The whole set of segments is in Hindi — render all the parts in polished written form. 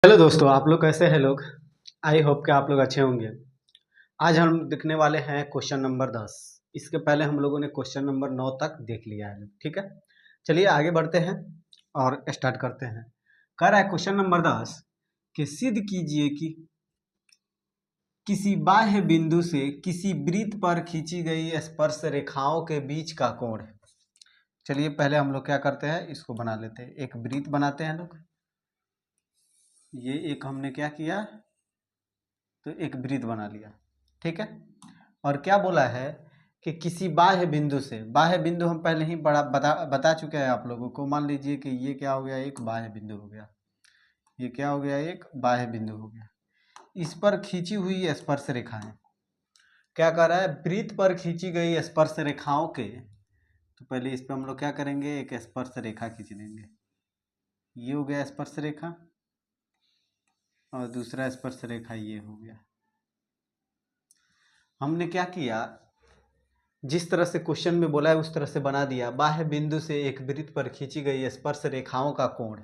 हेलो दोस्तों, आप लोग कैसे हैं लोग। आई होप कि आप लोग अच्छे होंगे। आज हम देखने वाले हैं क्वेश्चन नंबर 10। इसके पहले हम लोगों ने क्वेश्चन नंबर 9 तक देख लिया है। ठीक है, चलिए आगे बढ़ते हैं और स्टार्ट करते हैं। कह रहा है क्वेश्चन नंबर 10 कि सिद्ध कीजिए कि किसी बाह्य बिंदु से किसी वृत्त पर खींची गई स्पर्श रेखाओं के बीच का कोण है। चलिए पहले हम लोग क्या करते हैं, इसको बना लेते हैं। एक वृत्त बनाते हैं लोग। ये एक हमने क्या किया, तो एक वृत्त बना लिया। ठीक है, और क्या बोला है कि किसी बाह्य बिंदु से, बाह्य बिंदु हम पहले ही बता चुके हैं आप लोगों को। मान लीजिए कि ये क्या हो गया, एक बाह्य बिंदु हो गया। ये क्या हो गया, एक बाह्य बिंदु हो गया। इस पर खींची हुई स्पर्श रेखाएं, क्या कर रहा है, वृत्त पर खींची गई स्पर्श रेखाओं के, तो पहले इस पर हम लोग क्या करेंगे, एक स्पर्श रेखा खींच देंगे। ये हो गया स्पर्श रेखा, और दूसरा स्पर्श रेखा ये हो गया। हमने क्या किया, जिस तरह से क्वेश्चन में बोला है उस तरह से बना दिया। बाह्य बिंदु से एक वृत्त पर खींची गई स्पर्श रेखाओं का कोण।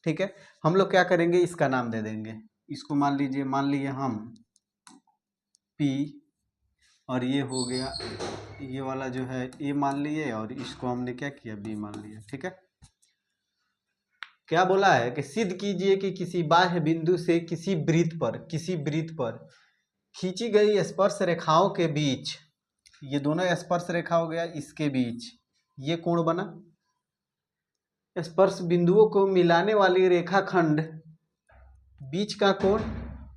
ठीक है, हम लोग क्या करेंगे, इसका नाम दे देंगे। इसको मान लिए हम P, और ये हो गया, ये वाला जो है A मान लिए, और इसको हमने क्या किया, B मान लिया। ठीक है, क्या बोला है कि सिद्ध कीजिए कि किसी बाह्य बिंदु से किसी वृत्त पर खींची गई स्पर्श रेखाओं के बीच, ये दोनों स्पर्श रेखा हो गया, इसके बीच ये कोण बना। स्पर्श बिंदुओं को मिलाने वाली रेखाखंड बीच का कोण,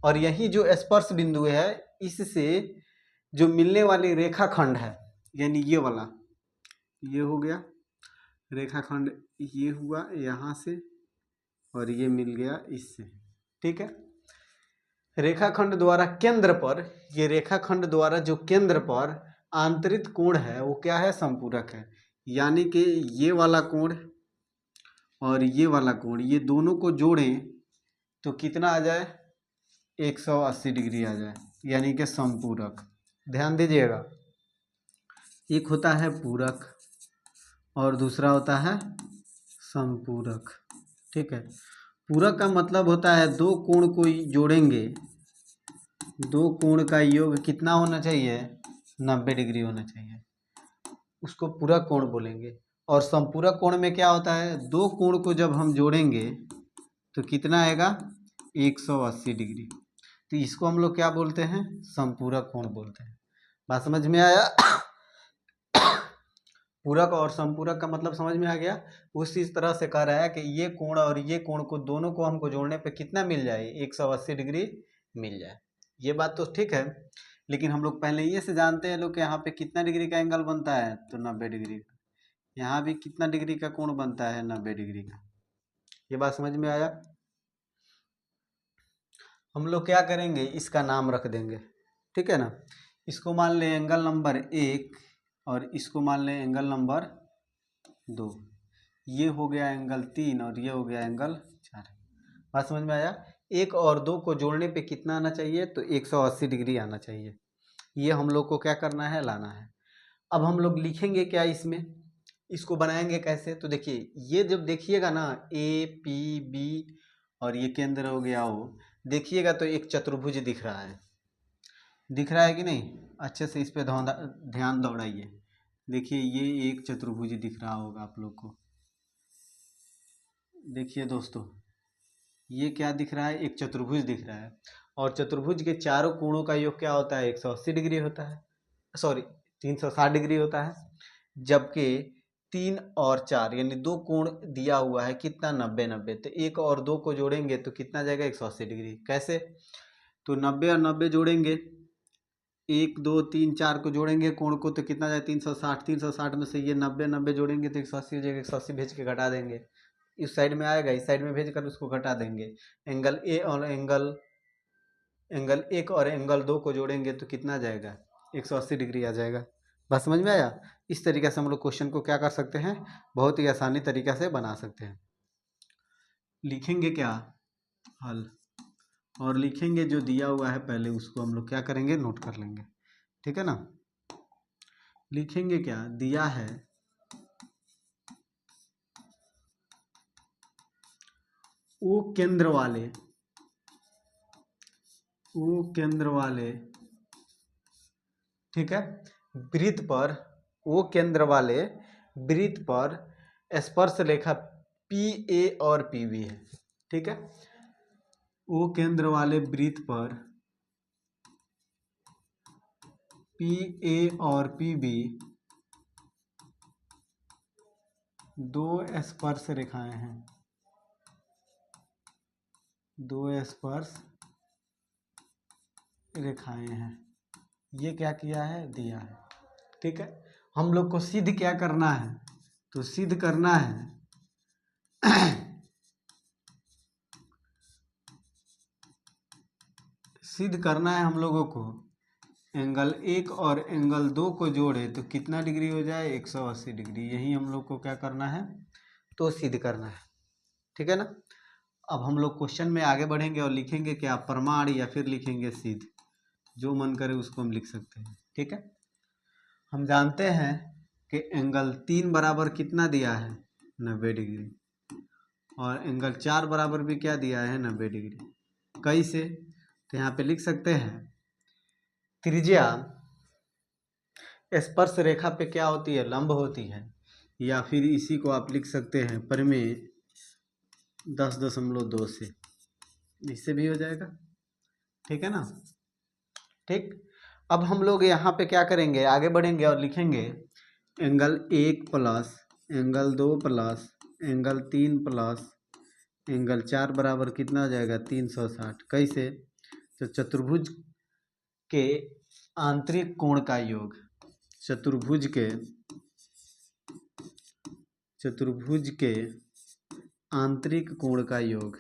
और यही जो स्पर्श बिंदु है इससे जो मिलने वाली रेखाखंड है, यानी ये वाला, ये हो गया रेखाखंड, ये हुआ यहाँ से, और ये मिल गया इससे। ठीक है, रेखाखंड द्वारा केंद्र पर, ये रेखाखंड द्वारा जो केंद्र पर आंतरिक कोण है वो क्या है, संपूरक है। यानी कि ये वाला कोण और ये वाला कोण, ये दोनों को जोड़ें तो कितना आ जाए, 180 डिग्री आ जाए, यानी कि संपूरक। ध्यान दीजिएगा, एक होता है पूरक और दूसरा होता है संपूरक। ठीक है, पूरक का मतलब होता है दो कोण को जोड़ेंगे, दो कोण का योग कितना होना चाहिए, 90 डिग्री होना चाहिए, उसको पूरक कोण बोलेंगे। और संपूरक कोण में क्या होता है, दो कोण को जब हम जोड़ेंगे तो कितना आएगा, 180 डिग्री। तो इसको हम लोग क्या बोलते हैं, संपूरक कोण बोलते हैं। बात समझ में आया। पूरक और संपूरक का मतलब समझ में आ गया। उसी तरह से कह रहा है कि ये कोण और ये कोण को, दोनों को हमको जोड़ने पे कितना मिल जाए, 180 डिग्री मिल जाए। ये बात तो ठीक है, लेकिन हम लोग पहले ये से जानते हैं लोग कि यहाँ पे कितना डिग्री का एंगल बनता है, तो 90 डिग्री का। यहाँ भी कितना डिग्री का कोण बनता है, 90 डिग्री का। ये बात समझ में आया। हम लोग क्या करेंगे, इसका नाम रख देंगे। ठीक है ना, इसको मान लें एंगल नंबर 1, और इसको मान लें एंगल नंबर 2। ये हो गया एंगल 3, और ये हो गया एंगल 4। बात समझ में आया। 1 और 2 को जोड़ने पे कितना आना चाहिए, तो 180 डिग्री आना चाहिए। ये हम लोग को क्या करना है, लाना है। अब हम लोग लिखेंगे क्या इसमें, इसको बनाएंगे कैसे, तो देखिए ये जब देखिएगा ना, APB और ये केंद्र हो गया O, देखिएगा तो एक चतुर्भुज दिख रहा है, दिख रहा है कि नहीं। अच्छे से इस पे ध्यान दौड़ाइए। देखिए ये एक चतुर्भुज दिख रहा होगा आप लोग को। देखिए दोस्तों, ये क्या दिख रहा है, एक चतुर्भुज दिख रहा है, और चतुर्भुज के चारों कोणों का योग क्या होता है, 180 डिग्री होता है, सॉरी 360 डिग्री होता है। जबकि 3 और 4 यानी दो कोण दिया हुआ है, कितना, 90-90। तो 1 और 2 को जोड़ेंगे तो कितना जाएगा, 180 डिग्री। कैसे, तो 90 और 90 जोड़ेंगे, 1 2 3 4 को जोड़ेंगे कोण को, तो कितना जाए, 360। 360 में से ये 90-90 जोड़ेंगे तो 180 हो जाएगा। 180 भेज के घटा देंगे, इस साइड में आएगा, इस साइड में भेज कर उसको घटा देंगे। एंगल ए और एंगल 1 और एंगल 2 को जोड़ेंगे तो कितना जाएगा, 180 डिग्री आ जाएगा। बात समझ में आया। इस तरीके से हम लोग क्वेश्चन को क्या कर सकते हैं, बहुत ही आसानी तरीका से बना सकते हैं। लिखेंगे क्या, हल, और लिखेंगे जो दिया हुआ है पहले उसको हम लोग क्या करेंगे, नोट कर लेंगे। ठीक है ना, लिखेंगे क्या दिया है, ओ केंद्र वाले ओ केंद्र वाले, ठीक है, वृत्त पर, ओ केंद्र वाले वृत्त पर स्पर्श रेखा पी ए और पी बी है, ठीक है। ओ केंद्र वाले वृत्त पर पी ए और पी बी दो स्पर्श रेखाएं हैं, दो स्पर्श रेखाएं हैं। ये क्या किया है, दिया है, ठीक है। हम लोग को सिद्ध क्या करना है, तो सिद्ध करना है सिद्ध करना है हम लोगों को एंगल 1 और एंगल 2 को जोड़े तो कितना डिग्री हो जाए, 180 डिग्री। यही हम लोग को क्या करना है, तो सिद्ध करना है, ठीक है ना। अब हम लोग क्वेश्चन में आगे बढ़ेंगे और लिखेंगे क्या, प्रमाण, या फिर लिखेंगे सिद्ध, जो मन करे उसको हम लिख सकते हैं, ठीक है। हम जानते हैं कि एंगल 3 बराबर कितना दिया है, 90 डिग्री, और एंगल 4 बराबर भी क्या दिया है, 90 डिग्री। कैसे, तो यहाँ पे लिख सकते हैं त्रिज्या स्पर्श रेखा पे क्या होती है, लंब होती है, या फिर इसी को आप लिख सकते हैं परिमेय 10.2 से, इससे भी हो जाएगा, ठीक है ना। ठीक, अब हम लोग यहाँ पे क्या करेंगे, आगे बढ़ेंगे और लिखेंगे angle 1 plus angle 2 plus angle 3 plus angle 4 बराबर कितना हो जाएगा, 360। कैसे, तो चतुर्भुज के आंतरिक कोण का योग, चतुर्भुज के आंतरिक कोण का योग,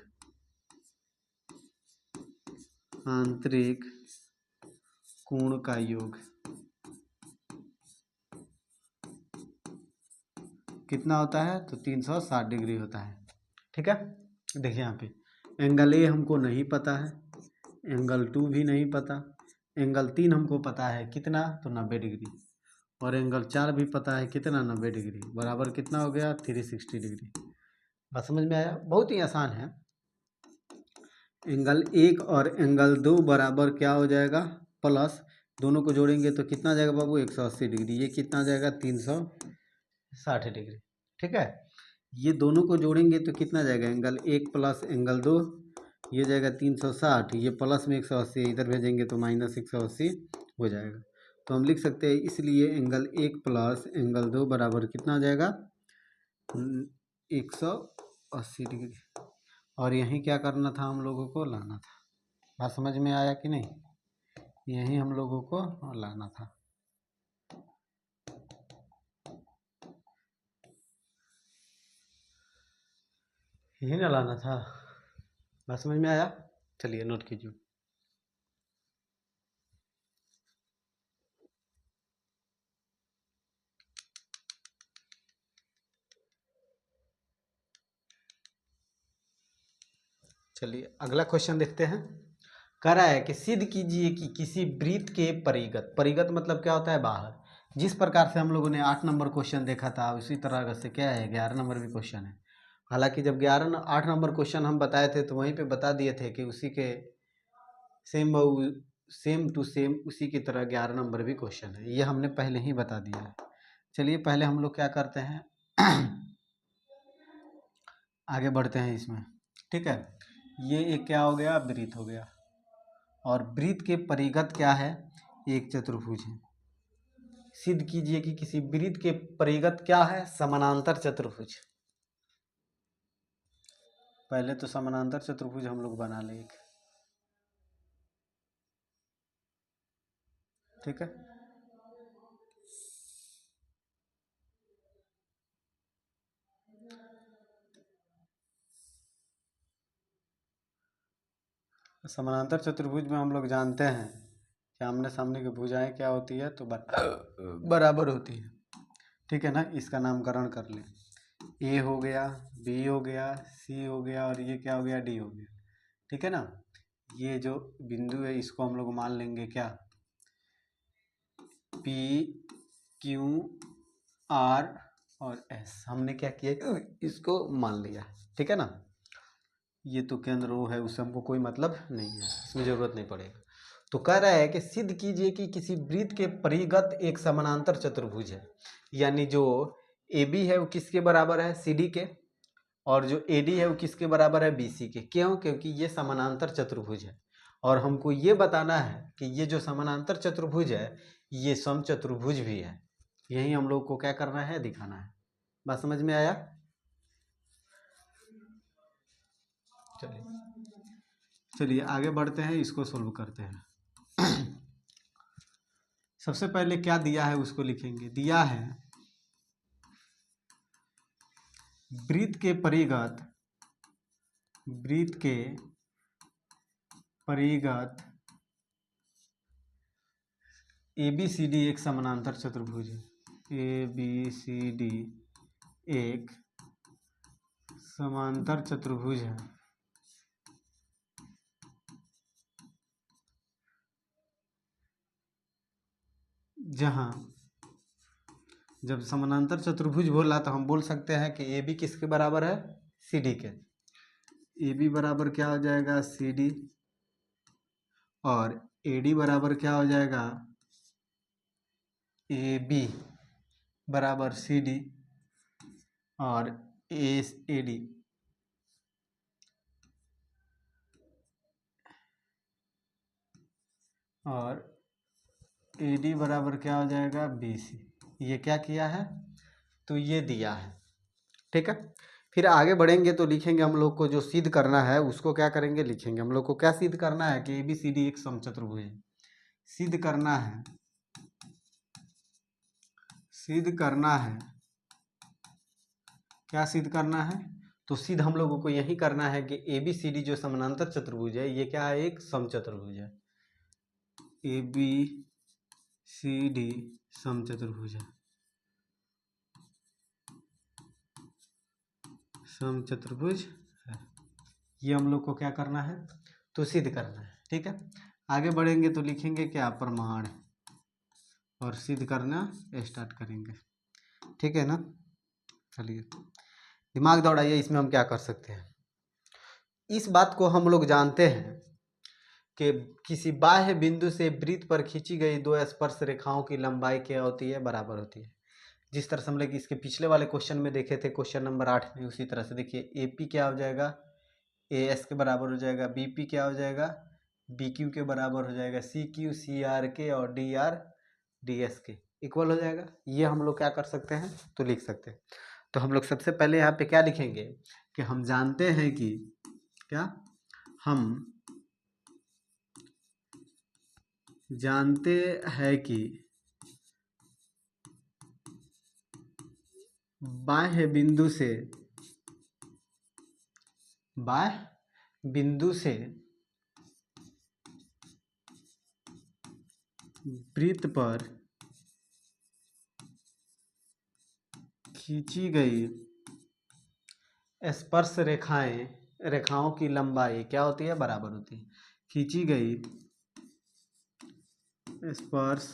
आंतरिक कोण का योग कितना होता है, तो 360 डिग्री होता है, ठीक है। देखिए यहाँ पे एंगल ए हमको नहीं पता है, एंगल 2 भी नहीं पता, एंगल 3 हमको पता है कितना, तो 90 डिग्री, और एंगल 4 भी पता है कितना, 90 डिग्री, बराबर कितना हो गया, 360 डिग्री। बात समझ में आया, बहुत ही आसान है। एंगल 1 और एंगल 2 बराबर क्या हो जाएगा, प्लस, दोनों को जोड़ेंगे तो कितना जाएगा बाबू, 180 डिग्री। ये कितना जाएगा, 360 डिग्री, ठीक है। ये दोनों को जोड़ेंगे तो कितना जाएगा, एंगल 1 प्लस एंगल 2, ये जाएगा 360, ये प्लस में 180 इधर भेजेंगे तो माइनस 180 हो जाएगा। तो हम लिख सकते हैं इसलिए एंगल 1 प्लस एंगल 2 बराबर कितना हो जाएगा, 180 डिग्री। और यहीं क्या करना था, हम लोगों को लाना था। बात समझ में आया कि नहीं, यहीं हम लोगों को लाना था। यही ना लाना था। बात समझ में आया, चलिए नोट कीजिए। चलिए अगला क्वेश्चन देखते हैं। कह रहा है कि सिद्ध कीजिए कि किसी वृत्त के परिगत, परिगत मतलब क्या होता है, बाहर, जिस प्रकार से हम लोगों ने 8 नंबर क्वेश्चन देखा था उसी तरह से क्या है, 11 नंबर भी क्वेश्चन है। हालांकि जब 8 नंबर क्वेश्चन हम बताए थे तो वहीं पे बता दिए थे कि उसी के सेम टू सेम उसी की तरह 11 नंबर भी क्वेश्चन है, ये हमने पहले ही बता दिया है। चलिए पहले हम लोग क्या करते हैं आगे बढ़ते हैं इसमें, ठीक है। ये एक क्या हो गया, वृत्त हो गया, और वृत्त के परिगत क्या है, एक चतुर्भुज है। सिद्ध कीजिए कि किसी वृत्त के परिगत क्या है, समानांतर चतुर्भुज। पहले तो समानांतर चतुर्भुज हम लोग बना लें एक, ठीक है। समानांतर चतुर्भुज में हम लोग जानते हैं कि आमने सामने की भुजाएं क्या होती है, तो बराबर होती है, ठीक है ना। इसका नामकरण कर लें, ए हो गया, बी हो गया, सी हो गया, और ये क्या हो गया, डी हो गया, ठीक है ना। ये जो बिंदु है इसको हम लोग मान लेंगे क्या, पी क्यू आर और एस। हमने क्या किया, इसको मान लिया, ठीक है ना। ये तो केंद्र वो है, उससे हमको कोई मतलब नहीं है, इसमें ज़रूरत नहीं पड़ेगा। तो कह रहा है कि सिद्ध कीजिए कि किसी वृत्त के परिगत एक समानांतर चतुर्भुज है, यानी जो ए बी है वो किसके बराबर है, सी डी के, और जो ए डी है वो किसके बराबर है, बी सी के। क्यों? क्योंकि ये समानांतर चतुर्भुज है और हमको ये बताना है कि ये जो समानांतर चतुर्भुज है ये समचतुर्भुज भी है। यही हम लोग को क्या करना है, दिखाना है। बात समझ में आया? चलिए आगे बढ़ते हैं, इसको सोल्व करते हैं। सबसे पहले क्या दिया है उसको लिखेंगे। दिया है वृत्त के परिगत ए बी सी डी एक समानांतर चतुर्भुज है। ए बी सी डी एक समांतर चतुर्भुज है जहां, जब समानांतर चतुर्भुज बोला तो हम बोल सकते हैं कि ए बी किसके बराबर है, सी डी के। ए बी बराबर क्या हो जाएगा, सी डी, और ए डी बराबर क्या हो जाएगा, ए बी बराबर सी डी, और ए डी और ए डी बराबर क्या हो जाएगा, बी सी। ये क्या किया है, तो ये दिया है। ठीक है, फिर आगे बढ़ेंगे तो लिखेंगे हम लोग को जो सिद्ध करना है उसको क्या करेंगे, लिखेंगे। हम लोग को क्या सिद्ध करना है कि ए बी सी डी एक समचतुर्भुज है। सिद्ध करना है, सिद्ध करना है, क्या सिद्ध करना है, तो सिद्ध हम लोगों को यही करना है कि ए बी सी डी जो समानांतर चतुर्भुज है ये क्या है, एक समचतुर्भुज है। ए बी सी डी समचतुर्भुज है, समचतुर्भुज है। ये हम लोग को क्या करना है, तो सिद्ध करना है। ठीक है, आगे बढ़ेंगे तो लिखेंगे क्या, प्रमाण, और सिद्ध करना स्टार्ट करेंगे। ठीक है ना, चलिए दिमाग दौड़ाइए, इसमें हम क्या कर सकते हैं। इस बात को हम लोग जानते हैं कि किसी बाह्य बिंदु से वृत्त पर खींची गई दो स्पर्श रेखाओं की लंबाई क्या होती है, बराबर होती है। जिस तरह से हम लोग इसके पिछले वाले क्वेश्चन में देखे थे, क्वेश्चन नंबर 8 में, उसी तरह से देखिए ए पी क्या हो जाएगा, ए एस के बराबर हो जाएगा, बी पी क्या हो जाएगा, बी क्यू के बराबर हो जाएगा, सी क्यू सी आर के, और डी आर डी एस के इक्वल हो जाएगा। ये हम लोग क्या कर सकते हैं, तो लिख सकते हैं। तो हम लोग सबसे पहले यहाँ पे क्या लिखेंगे कि हम जानते हैं कि क्या, हम जानते हैं कि बाह्य बिंदु से वृत्त पर खींची गई स्पर्श रेखाओं की लंबाई क्या होती है, बराबर होती है। खींची गई स्पर्श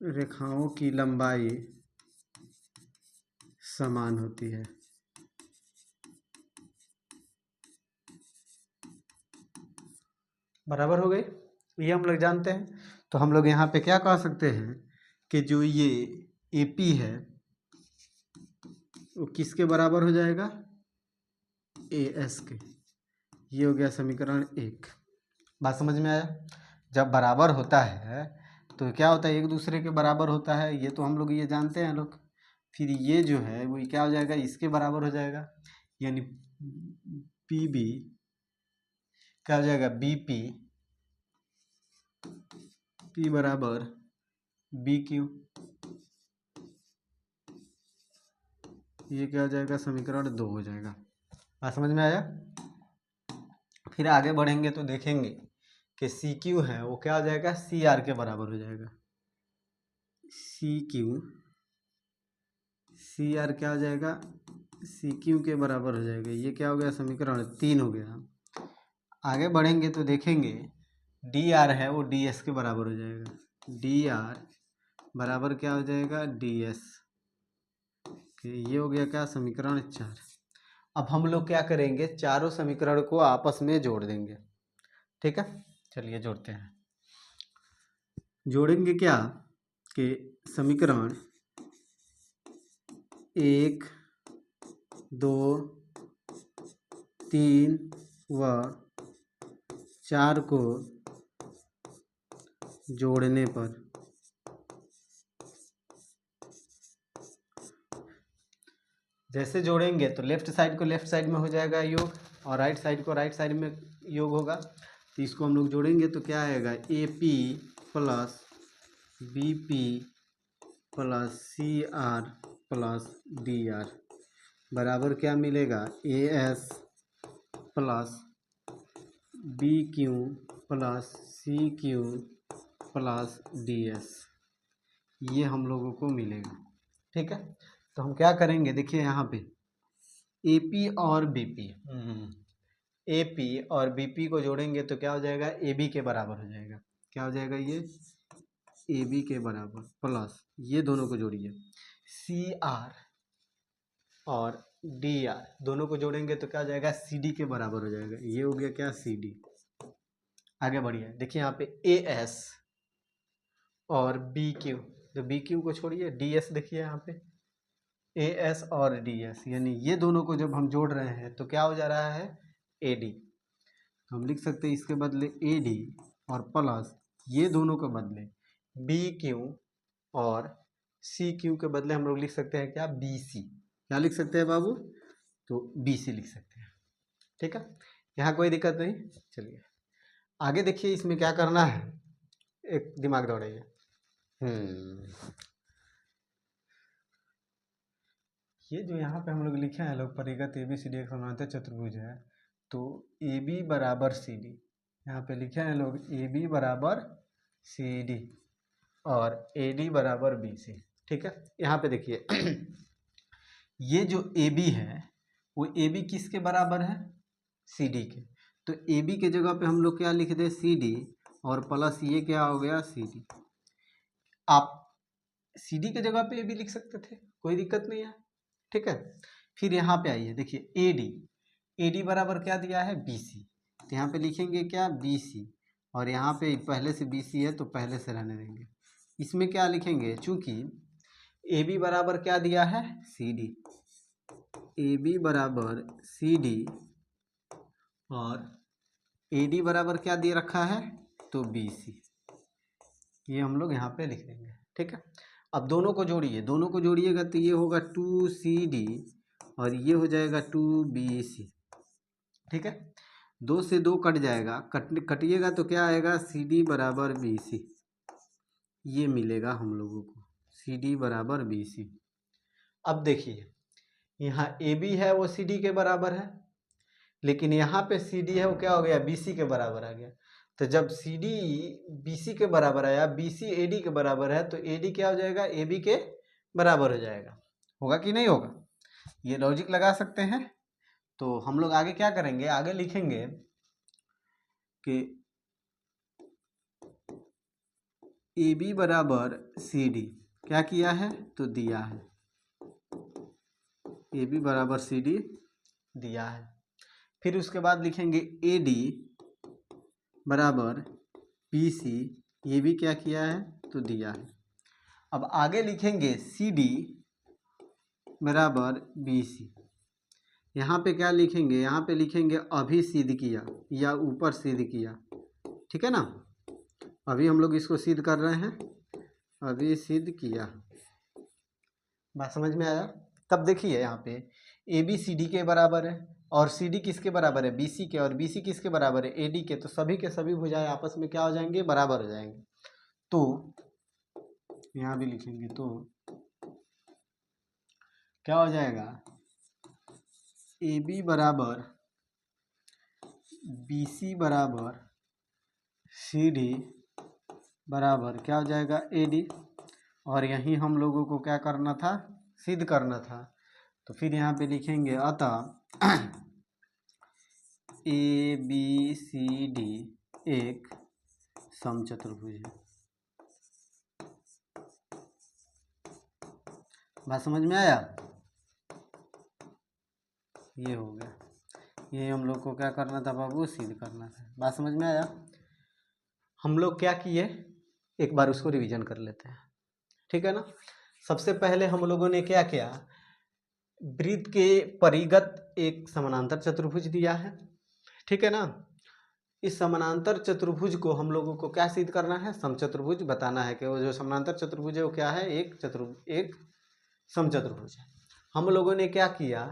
रेखाओं की लंबाई समान होती है। बराबर हो गई, ये हम लोग जानते हैं। तो हम लोग यहाँ पे क्या कह सकते हैं कि जो ये AP है वो किसके बराबर हो जाएगा, AS के। ये हो गया समीकरण 1। बात समझ में आया? जब बराबर होता है तो क्या होता है, एक दूसरे के बराबर होता है, ये तो हम लोग ये जानते हैं लोग। फिर ये जो है वो क्या हो जाएगा, इसके बराबर हो जाएगा, यानी PB क्या हो जाएगा, BP P बराबर BQ। ये क्या हो जाएगा, समीकरण 2 हो जाएगा। बात समझ में आया? फिर आगे बढ़ेंगे तो देखेंगे कि CQ है वो क्या हो जाएगा, CR के बराबर हो जाएगा। CR क्या हो जाएगा, CQ के बराबर हो जाएगा। ये क्या हो गया, समीकरण 3 हो गया। आगे बढ़ेंगे तो देखेंगे DR है वो DS के बराबर हो जाएगा। DR बराबर क्या हो जाएगा, DS। ये हो गया क्या, समीकरण 4। अब हम लोग क्या करेंगे, चारों समीकरण को आपस में जोड़ देंगे। ठीक है, चलिए जोड़ते हैं। जोड़ेंगे क्या कि समीकरण 1, 2, 3 व 4 को जोड़ने पर जैसे जोड़ेंगे तो लेफ्ट साइड को लेफ्ट साइड में हो जाएगा योग, और राइट साइड को राइट साइड में योग होगा। तो इसको हम लोग जोड़ेंगे तो क्या आएगा, A P plus B P plus C R plus D R बराबर क्या मिलेगा, A S plus B Q plus C Q plus D S, ये हम लोगों को मिलेगा। ठीक है, तो हम क्या करेंगे, देखिए यहाँ पे ए पी और बी पी, ए पी और बी पी को जोड़ेंगे तो क्या हो जाएगा, ए बी के बराबर हो जाएगा। क्या हो जाएगा, ये ए बी के बराबर प्लस ये दोनों को जोड़िए सी आर और डी आर, दोनों को जोड़ेंगे तो क्या हो जाएगा, सी डी के बराबर हो जाएगा। ये हो गया क्या, सी डी। आगे बढ़िए, देखिए यहाँ पे ए एस और बी क्यू, तो बी क्यू को छोड़िए, डी एस देखिए यहाँ पे ए एस और डी एस, यानी ये दोनों को जब हम जोड़ रहे हैं तो क्या हो जा रहा है, ए डी। हम लिख सकते हैं इसके बदले ए डी और प्लस ये दोनों के बदले बी क्यू और सी क्यू के बदले हम लोग लिख सकते हैं क्या, बी सी। क्या लिख सकते हैं बाबू, तो बी सी लिख सकते हैं। ठीक है, यहाँ कोई दिक्कत नहीं। चलिए आगे देखिए, इसमें क्या करना है, एक दिमाग दौड़ाइए। ये जो यहाँ पे हम लोग लिखे हैं लोग, परिगत ए बी सी डी एक समांतर चतुर्भुज है, तो ए बी बराबर सी डी, यहाँ पे लिखे हैं लोग ए बी बराबर सी डी और ए डी बराबर बी सी। ठीक है, यहाँ पे देखिए ये जो ए बी है वो ए बी किसके बराबर है, सी डी के। तो ए बी के जगह पे हम लोग क्या लिख दे, सी डी, और प्लस ये क्या हो गया, सी डी। आप सी डी के जगह पे ए बी लिख सकते थे, कोई दिक्कत नहीं है। ठीक है, फिर यहाँ पे आइए, देखिए ए डी बराबर क्या दिया है, बी सी, तो यहाँ पे लिखेंगे क्या, बी सी, और यहाँ पे पहले से बी सी है तो पहले से रहने देंगे। इसमें क्या लिखेंगे, चूंकि ए बी बराबर क्या दिया है, सी डी, ए बी बराबर सी डी और ए डी बराबर क्या दे रखा है, तो बी सी, ये हम लोग यहाँ पे लिख देंगे। ठीक है, अब दोनों को जोड़िए, दोनों को जोड़िएगा तो ये होगा 2CD और ये हो जाएगा 2BC। ठीक है, 2 से 2 कट जाएगा, कटिएगा तो क्या आएगा, CD बराबर BC, ये मिलेगा हम लोगों को, CD बराबर BC। अब देखिए यहाँ AB है वो CD के बराबर है, लेकिन यहाँ पे CD है वो क्या हो गया, BC के बराबर आ गया। तो जब CD BC के बराबर आया, BC AD के बराबर है, तो AD क्या हो जाएगा, AB के बराबर हो जाएगा। होगा कि नहीं होगा, ये लॉजिक लगा सकते हैं। तो हम लोग आगे क्या करेंगे, आगे लिखेंगे कि AB बराबर CD, क्या किया है, तो दिया है, AB बराबर CD दिया है। फिर उसके बाद लिखेंगे AD बराबर BC, ये भी क्या किया है, तो दिया है। अब आगे लिखेंगे CD बराबर BC, यहाँ पे क्या लिखेंगे, यहाँ पे लिखेंगे अभी सिद्ध किया या ऊपर सिद्ध किया। ठीक है ना, अभी हम लोग इसको सिद्ध कर रहे हैं, अभी सिद्ध किया। बात समझ में आया। तब देखिए यहाँ पे ए बी सी डी के बराबर है और सी डी किसके बराबर है, बी सी के, और बी सी किसके बराबर है, ए डी के। तो सभी के सभी भुजाएं आपस में क्या हो जाएंगे, बराबर हो जाएंगे। तो यहाँ भी लिखेंगे तो क्या हो जाएगा, ए बी बराबर बी सी बराबर सी डी बराबर क्या हो जाएगा, ए डी। और यहीं हम लोगों को क्या करना था, सिद्ध करना था। तो फिर यहाँ पे लिखेंगे अतः ए बी सी डी एक समचतुर्भुज है। बात समझ में आया। ये हो गया, ये हम लोग को क्या करना था बाबू, सिद्ध करना था। बात समझ में आया? हम लोग क्या किए, एक बार उसको रिवीजन कर लेते हैं, ठीक है ना। सबसे पहले हम लोगों ने क्या किया, वृत्त के परिगत एक समानांतर चतुर्भुज दिया है, ठीक है ना। इस समानांतर चतुर्भुज को हम लोगों को क्या सिद्ध करना है, समचतुर्भुज बताना है कि वो जो समानांतर चतुर्भुज है वो क्या है, एक समचतुर्भुज है। हम लोगों ने क्या किया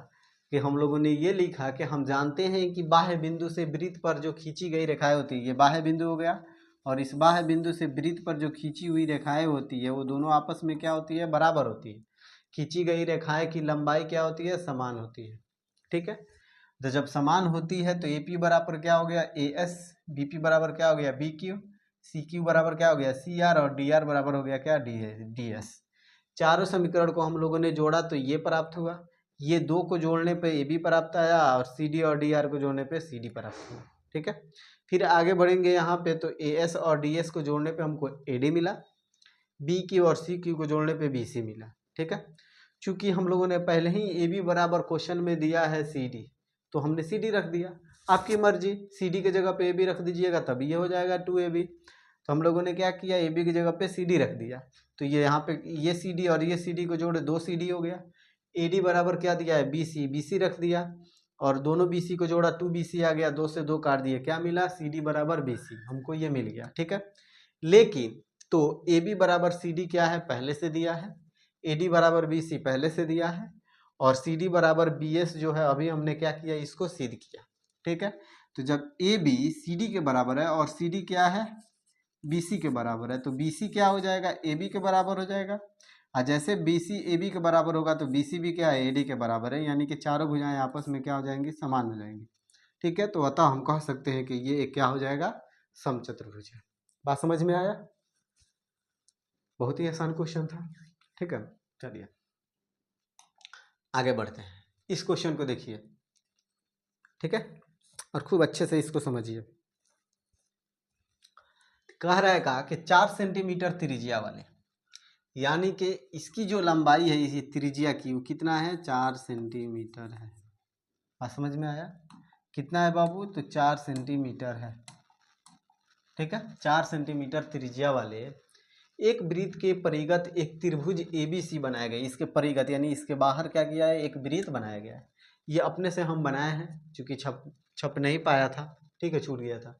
कि हम लोगों ने ये लिखा कि हम जानते हैं कि बाह्य बिंदु से वृत्त पर जो खींची गई रेखाएं होती है, ये बाह्य बिंदु हो गया, और इस बाह्य बिंदु से वृत्त पर जो खींची हुई रेखाएं होती है वो दोनों आपस में क्या होती है, बराबर होती है। खींची गई रेखाएं की लंबाई क्या होती है, समान होती है, ठीक है। तो जब समान होती है तो ए पी बराबर क्या हो गया, ए एस, बी पी बराबर क्या हो गया, बी क्यू, सी क्यू बराबर क्या हो गया, सी आर, और डी आर बराबर हो गया क्या, डी एस। चारों समीकरण को हम लोगों ने जोड़ा तो ये प्राप्त हुआ, ये दो को जोड़ने पे ए बी प्राप्त आया, और सी डी और डी आर को जोड़ने पे सी डी प्राप्त हुआ, ठीक है। फिर आगे बढ़ेंगे यहाँ पे, तो ए एस और डी एस को जोड़ने पे हमको ए डी मिला, बी क्यू और सी क्यू को जोड़ने पे बी सी मिला, ठीक है। चूंकि हम लोगों ने पहले ही ए बी बराबर क्वेश्चन में दिया है सी डी, तो हमने सी डी रख दिया। आपकी मर्जी, सी डी की जगह पे ए बी रख दीजिएगा तब ये हो जाएगा 2ab। तो हम लोगों ने क्या किया, ए बी की जगह पे सी डी रख दिया, तो ये यहाँ पे ये सी डी और ये सी डी को जोड़े 2cd हो गया। ए डी बराबर क्या दिया है, बी सी, बी सी रख दिया, और दोनों बी सी को जोड़ा 2bc आ गया, 2 से 2 काट दिए, क्या मिला, सी डी बराबर बी सी, हमको ये मिल गया, ठीक है। लेकिन तो ए बी बराबर सी डी क्या है, पहले से दिया है, ए डी बराबर बी सी पहले से दिया है, और सी डी बराबर बी एस जो है अभी हमने क्या किया, इसको सिद्ध किया, ठीक है। तो जब ए बी सी डी के बराबर है और सी डी क्या है, बी सी के बराबर है, तो बी सी क्या हो जाएगा, ए बी के बराबर हो जाएगा। और जैसे बी सी ए बी के बराबर होगा तो बी सी भी क्या है, ए डी के बराबर है, यानी कि चारों भुजाएं आपस में क्या हो जाएंगी, समान हो जाएंगी, ठीक है। तो अतः हम कह सकते हैं कि ये एक क्या हो जाएगा, समचतुर्भुज है। बात समझ में आया? बहुत ही आसान क्वेश्चन था, ठीक है। चलिए आगे बढ़ते हैं, इस क्वेश्चन को देखिए, ठीक है, और खूब अच्छे से इसको समझिए। कह रहा है कि 4 सेंटीमीटर त्रिज्या वाले, यानी कि इसकी जो लंबाई है इसी त्रिज्या की, वो कितना है, 4 सेंटीमीटर है। बात समझ में आया? कितना है बाबू, तो 4 सेंटीमीटर है, ठीक है। 4 सेंटीमीटर त्रिज्या वाले एक वृत्त के परिगत एक त्रिभुज ABC बनाया गया। इसके परिगत यानी इसके बाहर क्या किया है, एक वृत्त बनाया गया है। ये अपने से हम बनाए हैं, क्योंकि छप नहीं पाया था, ठीक है, छूट गया था।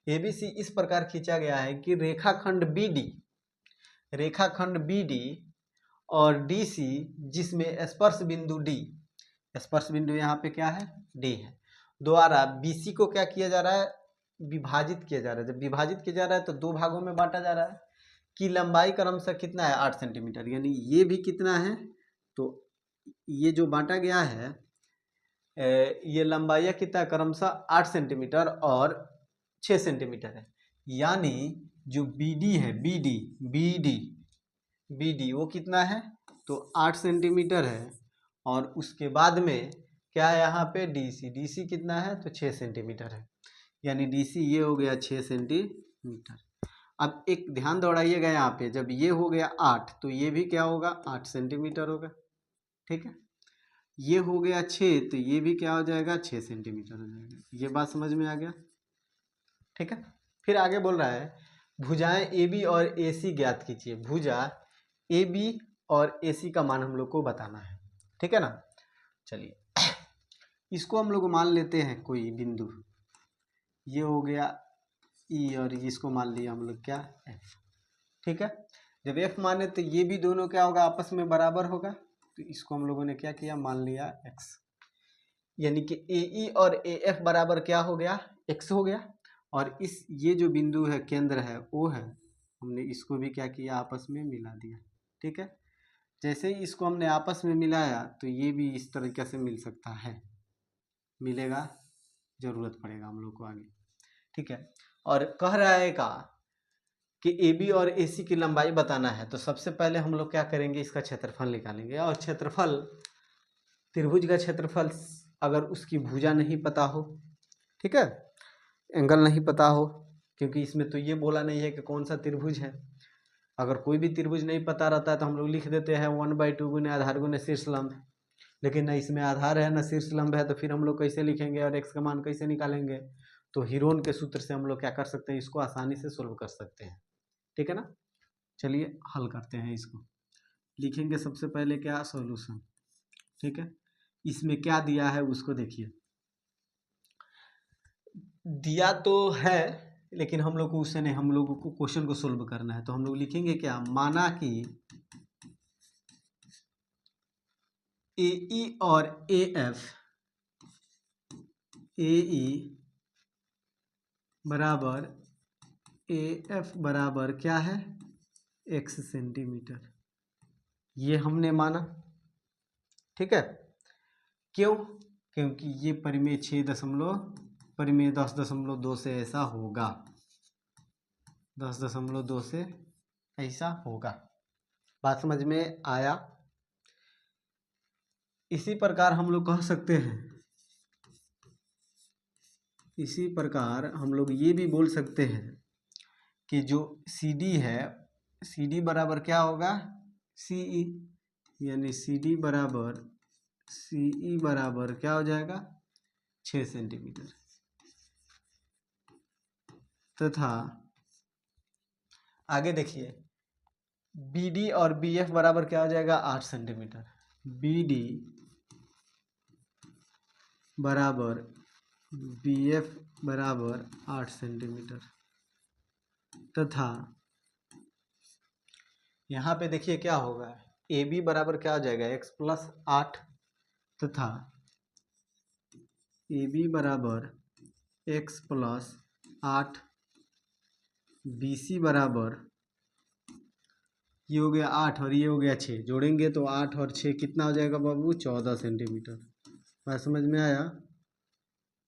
ABC इस प्रकार खींचा गया है कि रेखाखंड BD और DC जिसमें स्पर्श बिंदु D, स्पर्श बिंदु यहाँ पे क्या है, D है, द्वारा BC को क्या किया जा रहा है, विभाजित किया जा रहा है। जब विभाजित किया जा रहा है तो 2 भागों में बांटा जा रहा है, की लंबाई क्रमशः कितना है, 8 सेंटीमीटर, यानी ये भी कितना है, तो ये जो बांटा गया है ये लंबाई कितना है, क्रमशः 8 सेंटीमीटर और 6 सेंटीमीटर है। यानी जो BD है, BD वो कितना है, तो 8 सेंटीमीटर है, और उसके बाद में क्या है यहाँ पे DC कितना है, तो 6 सेंटीमीटर है, यानी DC ये हो गया 6 सेंटीमीटर। अब एक ध्यान दौड़ाइएगा यहाँ पे, जब ये हो गया 8 तो ये भी क्या होगा, 8 सेंटीमीटर होगा, ठीक है। ये हो गया 6 तो ये भी क्या हो जाएगा, 6 सेंटीमीटर हो जाएगा। ये बात समझ में आ गया, ठीक है। फिर आगे बोल रहा है भुजाएं AB और AC ज्ञात कीजिए। भुजा AB और AC का मान हम लोग को बताना है, ठीक है ना। चलिए इसको हम लोग मान लेते हैं कोई बिंदु, ये हो गया E और इसको मान लिया हम लोग क्या, F, ठीक है। जब F माने तो ये भी दोनों क्या होगा, आपस में बराबर होगा, तो इसको हम लोगों ने क्या किया, मान लिया X, यानी कि AE और AF बराबर क्या हो गया, X हो गया। और इस ये जो बिंदु है, केंद्र है, O है, हमने इसको भी क्या किया, आपस में मिला दिया, ठीक है। जैसे ही इसको हमने आपस में मिलाया तो ये भी इस तरीके से मिल सकता है, मिलेगा, जरूरत पड़ेगा हम लोग को आगे, ठीक है। और कह रहा है कि AB और AC की लंबाई बताना है, तो सबसे पहले हम लोग क्या करेंगे, इसका क्षेत्रफल निकालेंगे। और क्षेत्रफल, त्रिभुज का क्षेत्रफल, अगर उसकी भुजा नहीं पता हो, ठीक है, एंगल नहीं पता हो, क्योंकि इसमें तो ये बोला नहीं है कि कौन सा त्रिभुज है। अगर कोई भी त्रिभुज नहीं पता रहता है तो हम लोग लिख देते हैं 1/2 गुने आधार गुने शीर्ष लंब, लेकिन न इसमें आधार है न शीर्ष लंब है, तो फिर हम लोग कैसे लिखेंगे और x का मान कैसे निकालेंगे? तो हीरोन के सूत्र से हम लोग क्या कर सकते हैं, इसको आसानी से सोल्व कर सकते हैं। ठीक है ना, चलिए हल करते हैं इसको। लिखेंगे सबसे पहले क्या, सॉल्यूशन। ठीक है, इसमें क्या दिया है उसको देखिए, दिया तो है लेकिन हम लोग को उससे नहीं, हम लोगों को क्वेश्चन को सोल्व करना है। तो हम लोग लिखेंगे क्या, माना कि AE और AF, AE बराबर AF बराबर क्या है, x सेंटीमीटर, ये हमने माना। ठीक है, क्यों, क्योंकि ये परिमेय 10.2 से ऐसा होगा, 10.2 से ऐसा होगा। बात समझ में आया? इसी प्रकार हम लोग कह सकते हैं, इसी प्रकार हम लोग ये भी बोल सकते हैं कि जो CD है, CD बराबर क्या होगा, CE, यानी CD बराबर CE बराबर क्या हो जाएगा, 6 सेंटीमीटर, तथा आगे देखिए BD और BF बराबर क्या हो जाएगा, 8 सेंटीमीटर। BD बराबर BF बराबर 8 सेंटीमीटर, तथा यहाँ पे देखिए क्या होगा, AB बराबर क्या हो जाएगा, x प्लस 8, तथा AB बराबर x प्लस 8, BC बराबर ये हो गया 8 और ये हो गया 6, जोड़ेंगे तो 8 और 6 कितना हो जाएगा बाबू, 14 सेंटीमीटर। बात समझ में आया?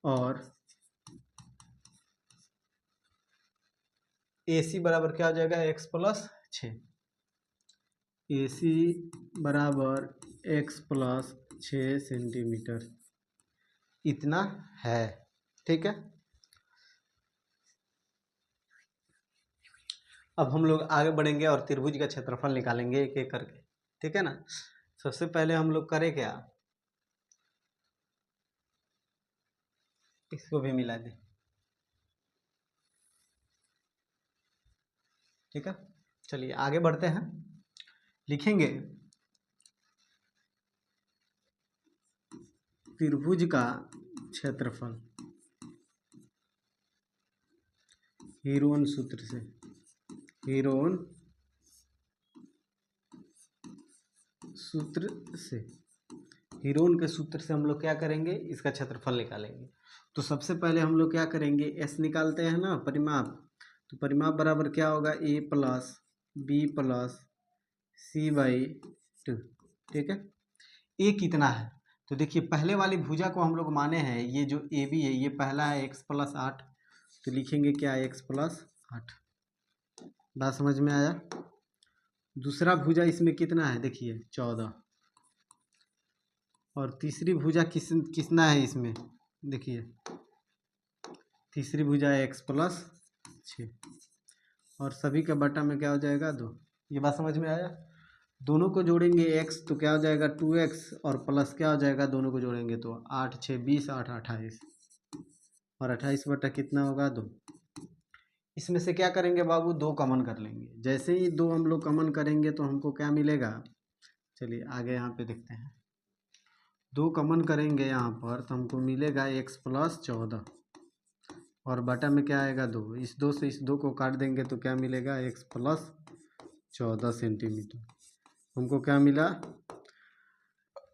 और AC बराबर क्या हो जाएगा, x प्लस 6, AC बराबर x प्लस 6 सेंटीमीटर, इतना है। ठीक है, अब हम लोग आगे बढ़ेंगे और त्रिभुज का क्षेत्रफल निकालेंगे एक एक करके। ठीक है ना, सबसे पहले हम लोग करें क्या, इसको भी मिला दें। ठीक है, चलिए आगे बढ़ते हैं। लिखेंगे त्रिभुज का क्षेत्रफल हीरोन सूत्र से, हीरोन सूत्र से, हीरोन के सूत्र से हम लोग क्या करेंगे, इसका क्षेत्रफल निकालेंगे। तो सबसे पहले हम लोग क्या करेंगे, S निकालते हैं ना, परिमाप। तो परिमाप बराबर क्या होगा, A plus B plus C/2। ठीक है, A कितना है, तो देखिए पहले वाली भुजा को हम लोग माने हैं, ये जो AB है ये पहला है x प्लस 8, तो लिखेंगे क्या, x प्लस 8। बात समझ में आया? दूसरा भुजा इसमें कितना है, देखिए 14, और तीसरी भुजा कितना है इसमें, देखिए तीसरी भुजा है x प्लस 6, और सभी का बटा में क्या हो जाएगा, 2। ये बात समझ में आया? दोनों को जोड़ेंगे x तो क्या हो जाएगा, 2x, और प्लस क्या हो जाएगा, दोनों को जोड़ेंगे तो 8 6 20, 8 28, और 28 बटा कितना होगा, 2। इसमें से क्या करेंगे बाबू, 2 कॉमन कर लेंगे। जैसे ही 2 हम लोग कॉमन करेंगे तो हमको क्या मिलेगा, चलिए आगे यहाँ पे देखते हैं। 2 कॉमन करेंगे यहाँ पर तो हमको मिलेगा x प्लस 14, और बटा में क्या आएगा, 2। इस 2 से इस 2 को काट देंगे तो क्या मिलेगा, x प्लस 14 सेंटीमीटर। हमको क्या मिला,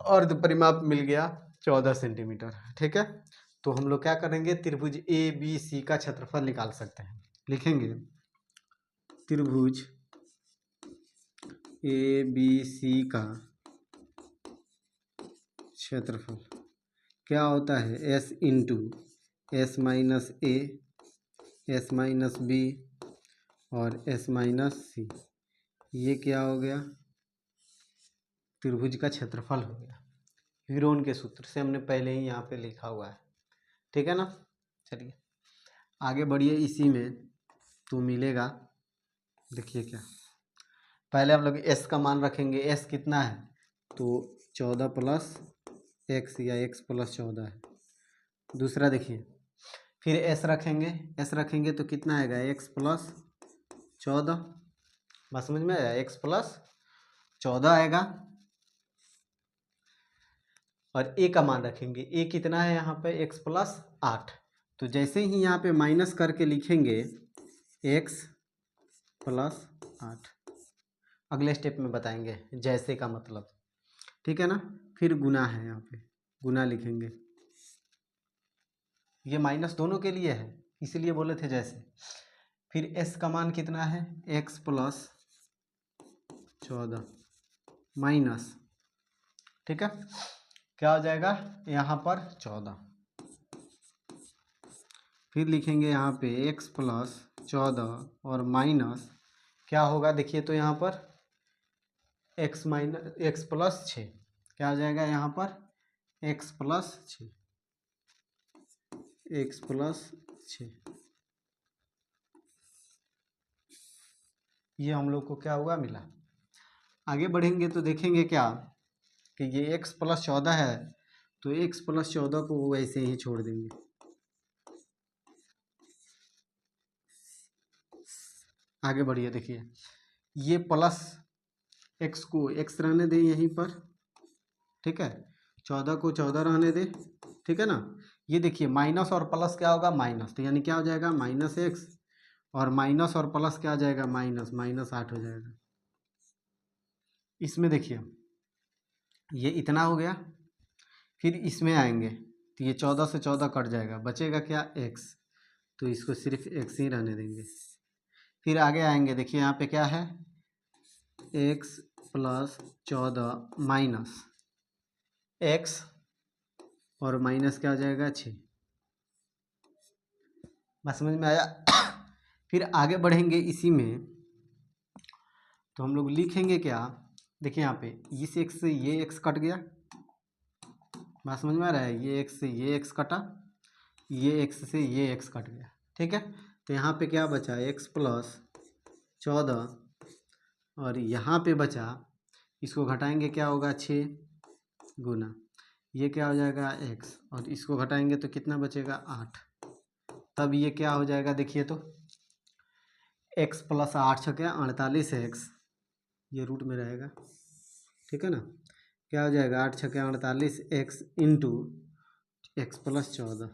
अर्ध परिमाप मिल गया 14 सेंटीमीटर। ठीक है, तो हम लोग क्या करेंगे, त्रिभुज ABC का क्षेत्रफल निकाल सकते हैं। लिखेंगे त्रिभुज ABC का क्षेत्रफल क्या होता है, S into S minus A, S minus B और S माइनस C। ये क्या हो गया, त्रिभुज का क्षेत्रफल हो गया। हीरोन के सूत्र से हमने पहले ही यहाँ पे लिखा हुआ है। ठीक है ना, चलिए आगे बढ़िए। इसी में तो मिलेगा, देखिए क्या, पहले हम लोग S का मान रखेंगे। S कितना है, तो 14 प्लस एक्स या एक्स प्लस 14 है। दूसरा देखिए, फिर एस रखेंगे तो कितना आएगा, एक्स प्लस 14। बात समझ में आया, एक्स प्लस 14 आएगा। और ए का मान रखेंगे, ए कितना है यहाँ पे, एक्स प्लस 8। तो जैसे ही यहाँ पे माइनस करके लिखेंगे एक्स प्लस 8, अगले स्टेप में बताएंगे जैसे का मतलब, ठीक है ना। फिर गुना है, यहाँ पे गुना लिखेंगे, ये माइनस दोनों के लिए है इसीलिए बोले थे जैसे। फिर एस का मान कितना है, एक्स प्लस 14 माइनस, ठीक है, क्या हो जाएगा यहाँ पर 14। फिर लिखेंगे यहाँ पे एक्स प्लस 14 और माइनस क्या होगा, देखिए तो यहाँ पर एक्स माइनस एक्स प्लस 6, क्या हो जाएगा यहाँ पर एक्स प्लस 6, एक्स प्लस 6। ये हम लोग को क्या हुआ, मिला। आगे बढ़ेंगे तो देखेंगे क्या कि ये एक्स प्लस 14 है, तो एक्स प्लस 14 को वैसे ही छोड़ देंगे। आगे बढ़िए, देखिए ये प्लस एक्स को एक्स रहने दें यहीं पर, ठीक है, 14 को 14 रहने दें, ठीक है ना। ये देखिए माइनस और प्लस क्या होगा, माइनस, तो यानी क्या हो जाएगा माइनस एक्स, और माइनस और प्लस क्या आ जाएगा, माइनस, माइनस 8 हो जाएगा। इसमें देखिए ये इतना हो गया, फिर इसमें आएंगे तो ये 14 से 14 कट जाएगा, बचेगा क्या एक्स, तो इसको सिर्फ एक्स ही रहने देंगे। फिर आगे आएंगे, देखिए यहाँ पे क्या है, एक्स प्लस 14 माइनस एक्स और माइनस क्या आ जाएगा 6। बस समझ में आया। फिर आगे बढ़ेंगे इसी में, तो हम लोग लिखेंगे क्या, देखिए यहाँ पे इस एक्स से ये एक्स कट गया, बात समझ में आ रहा है, ये एक्स से ये एक्स कटा, ये एक्स से ये एक्स कट गया, ठीक है। तो यहाँ पे क्या बचा, एक्स प्लस 14 और यहाँ पे बचा, इसको घटाएंगे क्या होगा 6 गुना, ये क्या हो जाएगा एक्स, और इसको घटाएंगे तो कितना बचेगा 8। तब ये क्या हो जाएगा, देखिए तो एक्स प्लस 8 छके 48 एक्स, ये रूट में रहेगा, ठीक है ना। क्या हो जाएगा 8 छके 48 एक्स इंटू एक्स प्लस 14,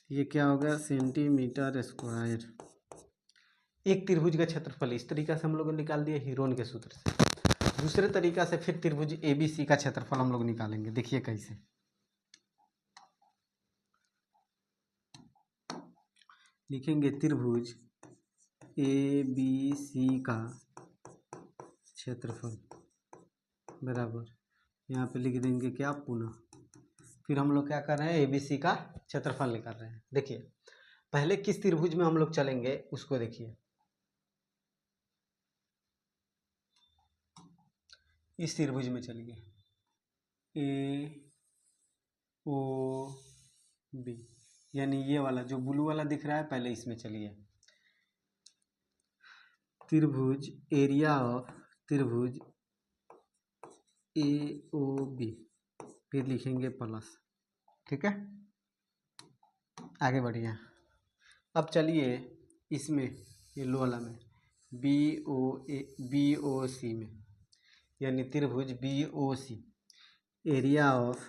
ये क्या होगा सेंटीमीटर स्क्वायर। एक त्रिभुज का क्षेत्रफल इस तरीका से हम लोग निकाल दिए हीरोन के सूत्र से। दूसरे तरीका से फिर त्रिभुज ABC का क्षेत्रफल हम लोग निकालेंगे, देखिए कैसे। लिखेंगे त्रिभुज ABC का क्षेत्रफल बराबर, यहाँ पे लिख देंगे क्या, पुनः। फिर हम लोग क्या कर रहे हैं, ABC का क्षेत्रफल निकाल रहे हैं। देखिए पहले किस त्रिभुज में हम लोग चलेंगे उसको देखिए, इस त्रिभुज में चलिए AOB, यानी ये वाला जो ब्लू वाला दिख रहा है, पहले इसमें चलिए। त्रिभुज एरिया ऑफ त्रिभुज AOB, फिर लिखेंगे प्लस, ठीक है। आगे बढ़िए, अब चलिए इसमें येलो वाला में BOC में, यानी त्रिभुज BOC, एरिया ऑफ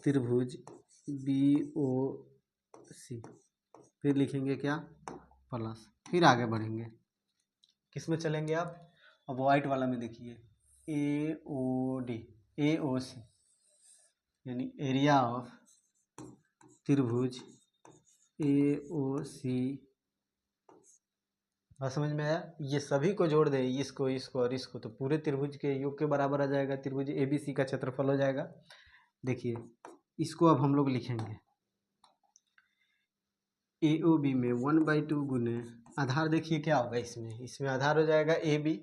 त्रिभुज BOC, फिर लिखेंगे क्या, प्लस। फिर आगे बढ़ेंगे, किस में चलेंगे आप, अब वाइट वाला में देखिए AOC, यानी एरिया ऑफ त्रिभुज AOC। बात समझ में आया, ये सभी को जोड़ दे, इसको इसको और इसको, तो पूरे त्रिभुज के योग के बराबर आ जाएगा, त्रिभुज ABC का क्षेत्रफल हो जाएगा। देखिए इसको अब हम लोग लिखेंगे AOB में 1/2 गुने आधार, देखिए क्या होगा इसमें, इसमें आधार हो जाएगा AB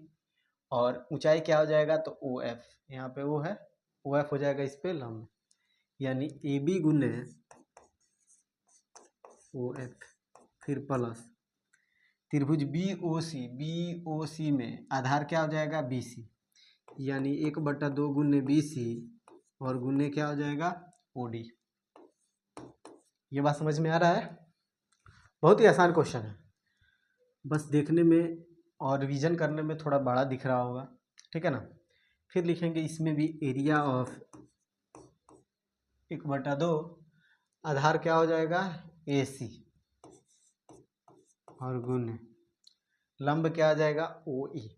और ऊंचाई क्या हो जाएगा, तो OF, यहाँ पे O है, OF हो जाएगा इस पे लंब, यानी AB गुने OF, फिर प्लस त्रिभुज BOC में आधार क्या हो जाएगा BC, यानी 1/2 गुने BC और गुने क्या हो जाएगा OD। ये बात समझ में आ रहा है? बहुत ही आसान क्वेश्चन है, बस देखने में और रिवीजन करने में थोड़ा बड़ा दिख रहा होगा, ठीक है ना। फिर लिखेंगे इसमें भी एरिया ऑफ 1/2 आधार क्या हो जाएगा AC और गुने लंब क्या आ जाएगा OE।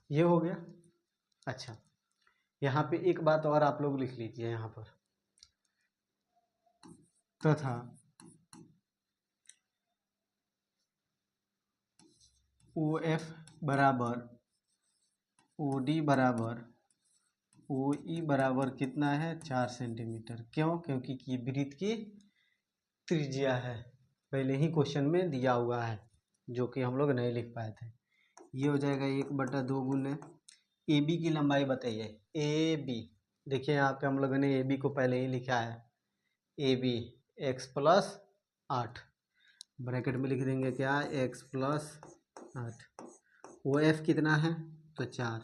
ये हो गया। अच्छा, यहाँ पे एक बात और आप लोग लिख लीजिए यहाँ पर, तथा OF बराबर OD बराबर OE बराबर कितना है 4 सेंटीमीटर। क्यों? क्योंकि ये वृत्त की त्रिज्या है, पहले ही क्वेश्चन में दिया हुआ है, जो कि हम लोग नहीं लिख पाए थे। ये हो जाएगा 1/2 गुने AB की लंबाई बताइए। AB देखिए यहाँ पे हम लोगों ने AB को पहले ही लिखा है, AB x + 8 ब्रैकेट में लिख देंगे क्या x + 8। OF कितना है तो 4।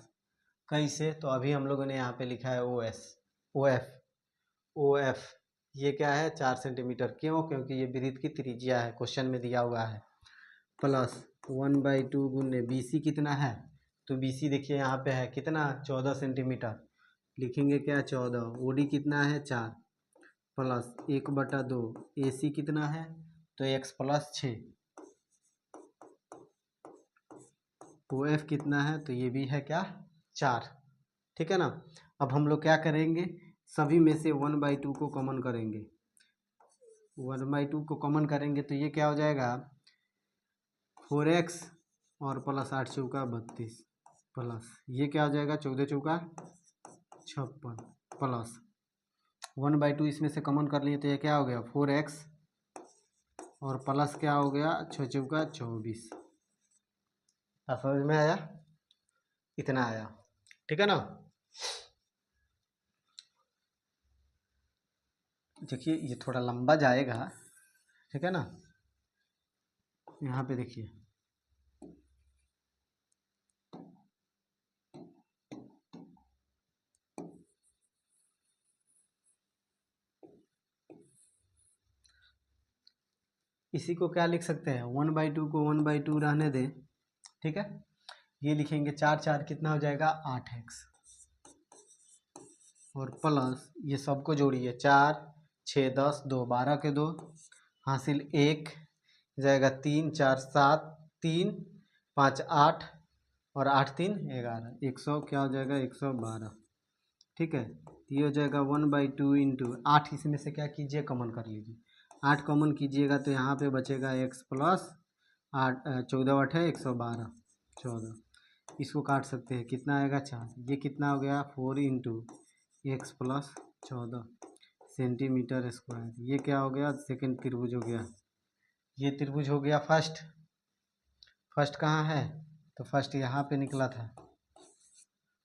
कैसे? तो अभी हम लोगों ने यहाँ पे लिखा है OF ये क्या है 4 सेंटीमीटर। क्यों? क्योंकि ये वृत्त की त्रिज्या है, क्वेश्चन में दिया हुआ है। प्लस 1/2 गुने BC कितना है तो BC देखिए यहाँ पे है कितना 14 सेंटीमीटर, लिखेंगे क्या 14। OD कितना है 4 प्लस 1/2 AC कितना है तो x + 6। OF कितना है तो ये भी है क्या 4, ठीक है ना। अब हम लोग क्या करेंगे, सभी में से 1/2 को कॉमन करेंगे। 1/2 को कॉमन करेंगे तो ये क्या हो जाएगा 4x और प्लस 8 चौका 32 प्लस ये क्या हो जाएगा 14 चौका 56 प्लस 1/2 इसमें से कॉमन कर लिए तो ये क्या हो गया 4x और प्लस क्या हो गया 6 चौका 24। समझ में आया? इतना आया, ठीक है ना। देखिए ये थोड़ा लंबा जाएगा, ठीक है ना। यहाँ पे देखिए इसी को क्या लिख सकते हैं 1/2 को 1/2 रहने दें, ठीक है। ये लिखेंगे 4 4 कितना हो जाएगा 8x और प्लस ये सबको जोड़िए 4 6 10 2 12 के 2 हासिल 1 जाएगा 3 4 7 3 5 8 और 8 3 11 100 क्या हो जाएगा 112, ठीक है। ये हो जाएगा 1/2 इंटू 8 इसमें से क्या कीजिए कॉमन कर लीजिए। 8 कॉमन कीजिएगा तो यहाँ पे बचेगा x + 8 14 8 है 112 14। इसको काट सकते हैं कितना आएगा 4। ये कितना हो गया 4 इंटू x + 14 सेंटीमीटर स्क्वायर। ये क्या हो गया सेकंड त्रिभुज हो गया। ये त्रिभुज हो गया फर्स्ट कहाँ है तो फर्स्ट यहाँ पे निकला था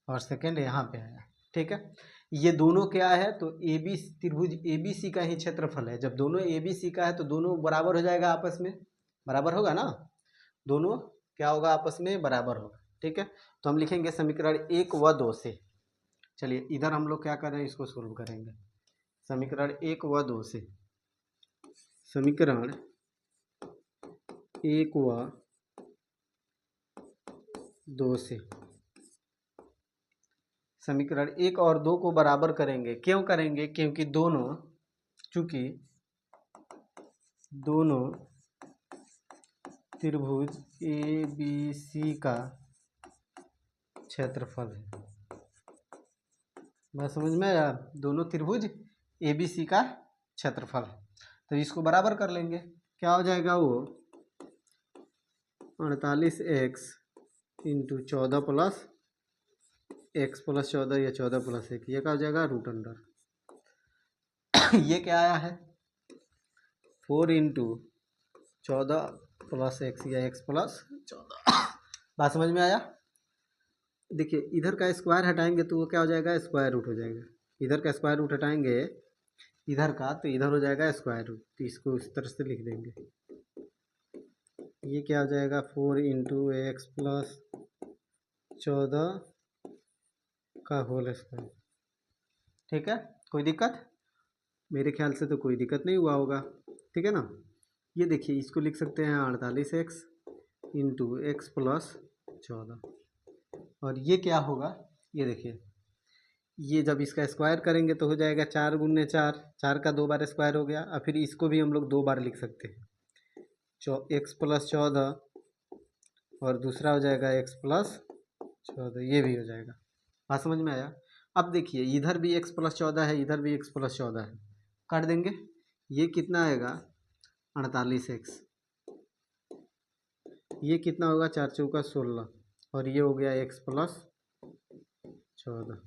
और सेकंड यहाँ पे आया, ठीक है। ये दोनों क्या है तो AB त्रिभुज ABC का ही क्षेत्रफल है। जब दोनों ABC का है तो दोनों बराबर हो जाएगा, आपस में बराबर होगा ना, दोनों क्या होगा आपस में बराबर होगा, ठीक है। तो हम लिखेंगे समीकरण 1 व 2 से। चलिए इधर हम लोग क्या कर रहे हैं इसको सोल्व करेंगे। समीकरण 1 व 2 से, समीकरण 1 व 2 से समीकरण 1 और 2 को बराबर करेंगे। क्यों करेंगे? क्योंकि चूंकि दोनों त्रिभुज ABC का क्षेत्रफल है। बात समझ में आया? दोनों त्रिभुज ABC का क्षेत्रफल है तो इसको बराबर कर लेंगे। क्या हो जाएगा वो 48x इंटू 14 प्लस x + 14 या 14 + 1 ये क्या हो जाएगा √अंडर। ये क्या आया है 4 इंटू 14 प्लस x या x + 14। बात समझ में आया? देखिए इधर का स्क्वायर हटाएंगे तो वो क्या हो जाएगा स्क्वायर रूट हो जाएगा। इधर का स्क्वायर रूट हटाएंगे इधर का तो इधर हो जाएगा स्क्वायर रूट। तो इसको इस तरह से लिख देंगे ये क्या हो जाएगा 4 इंटू एक्स प्लस 14 का होल स्क्वायर। ठीक है, कोई दिक्कत? मेरे ख्याल से तो कोई दिक्कत नहीं हुआ होगा। ठीक है ना। ये देखिए, इसको लिख सकते हैं 48x इंटू एक्स प्लस 14। और ये क्या होगा, ये देखिए, ये जब इसका स्क्वायर करेंगे तो हो जाएगा 4 गुने 4, 4 का 2 बार स्क्वायर हो गया। और फिर इसको भी हम लोग 2 बार लिख सकते हैं, एक्स प्लस 14 और दूसरा हो जाएगा एक्स प्लस 14, ये भी हो जाएगा। बात समझ में आया? अब देखिए, इधर भी एक्स प्लस 14 है, इधर भी एक्स प्लस 14 है, काट देंगे। ये कितना आएगा 48x, ये कितना होगा 4 चौका 16, और ये हो गया एक्स प्लस 14।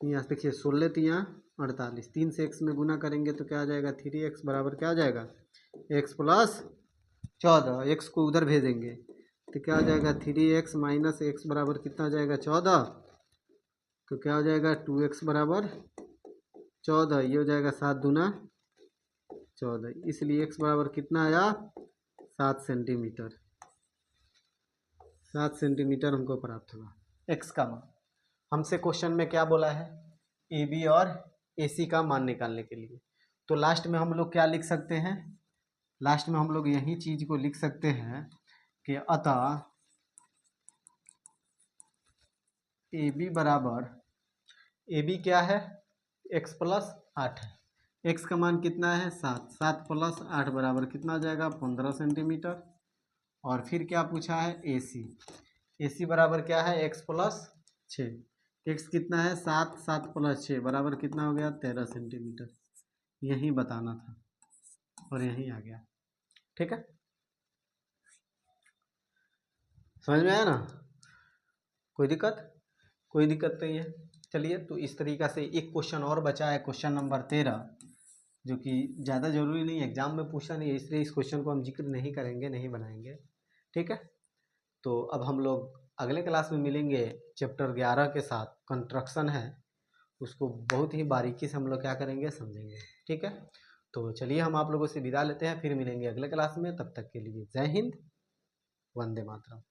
यहाँ से देखिए 16 तियाँ 48, 3 से x में गुना करेंगे तो क्या आ जाएगा 3x बराबर क्या आ जाएगा x प्लस 14। x को उधर भेजेंगे तो क्या हो जाएगा 3x माइनस x बराबर कितना हो जाएगा 14। तो क्या हो जाएगा 2x बराबर 14, ये हो जाएगा 7 दूना 14, इसलिए x बराबर कितना आया 7 सेंटीमीटर। 7 सेंटीमीटर हमको प्राप्त हुआ x का मान। हमसे क्वेश्चन में क्या बोला है, ए बी और ए सी का मान निकालने के लिए। तो लास्ट में हम लोग क्या लिख सकते हैं, लास्ट में हम लोग यही चीज को लिख सकते हैं कि अतः ए बी बराबर, ए बी क्या है x प्लस 8 है, x का मान कितना है 7, 7 प्लस 8 बराबर कितना हो जाएगा 15 सेंटीमीटर। और फिर क्या पूछा है ए सी, ए सी बराबर क्या है x प्लस 6, x कितना है 7, 7 प्लस 6 बराबर कितना हो गया 13 सेंटीमीटर। यही बताना था और यही आ गया। ठीक है, समझ में आया ना? कोई दिक्कत? कोई दिक्कत नहीं है। चलिए, तो इस तरीक़ा से एक क्वेश्चन और बचा है, क्वेश्चन नंबर 13, जो कि ज़्यादा ज़रूरी नहीं है, एग्जाम में पूछा नहीं है, इसलिए इस क्वेश्चन को हम जिक्र नहीं करेंगे, नहीं बनाएंगे। ठीक है, तो अब हम लोग अगले क्लास में मिलेंगे चैप्टर 11 के साथ, कंस्ट्रक्शन है, उसको बहुत ही बारीकी से हम लोग क्या करेंगे समझेंगे। ठीक है, तो चलिए हम आप लोगों से विदा लेते हैं, फिर मिलेंगे अगले क्लास में। तब तक के लिए जय हिंद, वंदे मातरम।